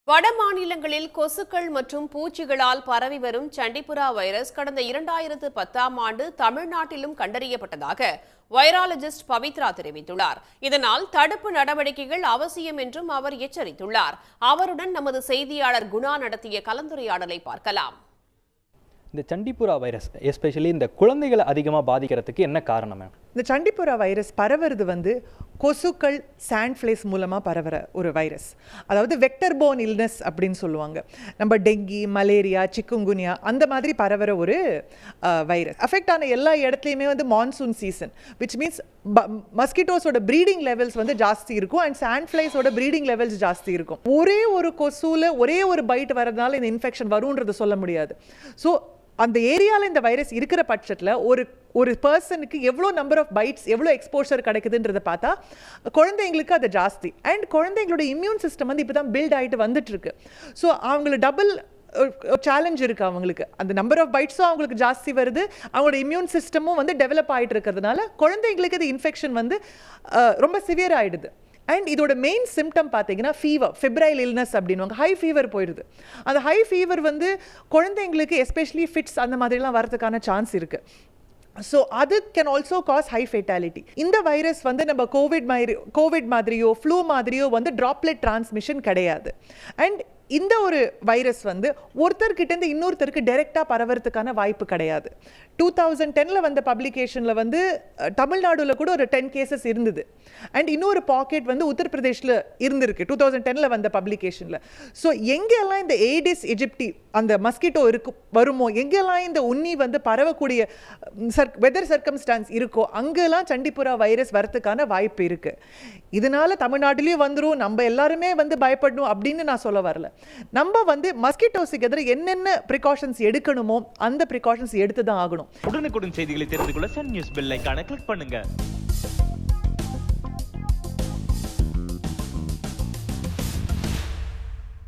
வட மாநிலங்களில் கொசுக்கள் மற்றும் பூச்சிகளால் பரவி வரும் சண்டிப்புரா வைரஸ் கடந்த 2010ஆம் ஆண்டு தமிழ்நாட்டிலும் கண்டறியப்பட்டதாக வைராலஜிஸ்ட் பவித்ரா தெரிவித்துள்ளார். இதனால் தடுப்பு நடவடிக்கைகள் அவசியம் என்றும் அவர் எச்சரித்துள்ளார். அவருடன் நமது செய்தியாளர் குணா நடத்திய கலந்துரையாடலை பார்க்கலாம். இந்த சண்டிப்புரா வைரஸ் எஸ்பெஷலி இந்த குழந்தைகளை அதிகமாக பாதிக்கிறதுக்கு என்ன காரணம்? இந்த சண்டிப்புரா வைரஸ் பரவுறது கொசுக்கள் சாண்ட்ஃப்ளேஸ் மூலமாக பரவுற ஒரு வைரஸ். அதாவது வெக்டர் போர்ன் இல்னஸ் அப்படின்னு சொல்லுவாங்க. நம்ம டெங்கி, மலேரியா, சிக்குங்குனியா அந்த மாதிரி பரவுற ஒரு வைரஸ். அஃபெக்ட் ஆன எல்லா இடத்துலையுமே மான்சூன் சீசன், விச் மீன்ஸ் மஸ்கிட்டோஸோட ப்ரீடிங் லெவல்ஸ் ஜாஸ்தி இருக்கும் அண்ட் சாண்ட்ஃப்ளைஸோட ப்ரீடிங் லெவல்ஸ் ஜாஸ்தி இருக்கும். ஒரே ஒரு கொசுவில் ஒரே ஒரு பைட் வரதுனால இந்த இன்ஃபெக்ஷன் வரும்ன்றது சொல்ல முடியாது. ஸோ அந்த ஏரியாவில் இந்த வைரஸ் இருக்கிற பட்சத்தில் ஒரு பர்சனுக்கு எவ்வளோ நம்பர் ஆஃப் பைட்ஸ், எவ்வளோ எக்ஸ்போஷர் கிடைக்குதுன்றதை பார்த்தா குழந்தைங்களுக்கு அது ஜாஸ்தி. அண்ட் குழந்தைங்களோட இம்யூன் சிஸ்டம் இப்போ தான் பில்ட் ஆகிட்டு வந்துட்டுருக்கு. ஸோ அவங்களுக்கு டபுள் சேலஞ்ச் இருக்குது. அவங்களுக்கு அந்த நம்பர் ஆஃப் பைட்ஸும் அவங்களுக்கு ஜாஸ்தி வருது, அவங்களோட இம்யூன் சிஸ்டமும் டெவலப் ஆகிட்டு இருக்கிறதுனால குழந்தைங்களுக்கு இது இன்ஃபெக்ஷன் ரொம்ப சிவியர் ஆகிடுது. அண்ட் இதோட மெயின் சிம்டம் பார்த்தீங்கன்னா ஃபீவர், ஃபெப்ரைல் இல்னஸ் அப்படின்வாங்க. ஹை ஃபீவர் போயிடுது. அந்த ஹை ஃபீவர் குழந்தைங்களுக்கு எஸ்பெஷலி ஃபிட்ஸ் அந்த மாதிரிலாம் வரதுக்கான சான்ஸ் இருக்குது. ஸோ அது can also cause high fatality. இந்த வைரஸ் நம்ம கோவிட் மாதிரியோ ஃப்ளூ மாதிரியோ ட்ராப்லெட் டிரான்ஸ்மிஷன் கிடையாது. அண்ட் இந்த ஒரு வைரஸ் ஒருத்தர்கிட்ட இன்னொருத்தருக்கு டைரெக்டாக பரவறதுக்கான வாய்ப்பு கிடையாது. 2010 வந்த பப்ளிகேஷனில் தமிழ்நாடுல கூட ஒரு 10 கேசஸ் இருந்தது. அண்ட் இன்னொரு பாக்கெட் உத்தரப்பிரதேஷில் இருந்திருக்கு 2010 வந்த பப்ளிகேஷனில். ஸோ எங்கெல்லாம் இந்த ஏடிஸ் எஜிப்டி அந்த மஸ்கிட்டோ வருமோ, எங்கெல்லாம் இந்த உண்ணி பரவக்கூடிய வெதர் சர்க்கம்ஸ்டான்ஸ் இருக்கோ அங்கெல்லாம் சண்டிப்புரா வைரஸ் வரத்துக்கான வாய்ப்பு இருக்கு. இதனால தமிழ்நாட்டிலையும் வந்துடும், நம்ம எல்லாருமே பயப்படணும் அப்படின்னு நான் சொல்ல வரல. நம்ம மஸ்கிட்டோஸுக்கு எதிராக என்னென்ன ப்ரிகாஷன்ஸ் எடுக்கணுமோ அந்த ப்ரிகாஷன்ஸ் எடுத்து தான் ஆகணும். உடனுக்குடன் செய்திகளை தெரிந்து கொள்ள சன் நியூஸ் பெல் ஐகானை கிளிக் பண்ணுங்க.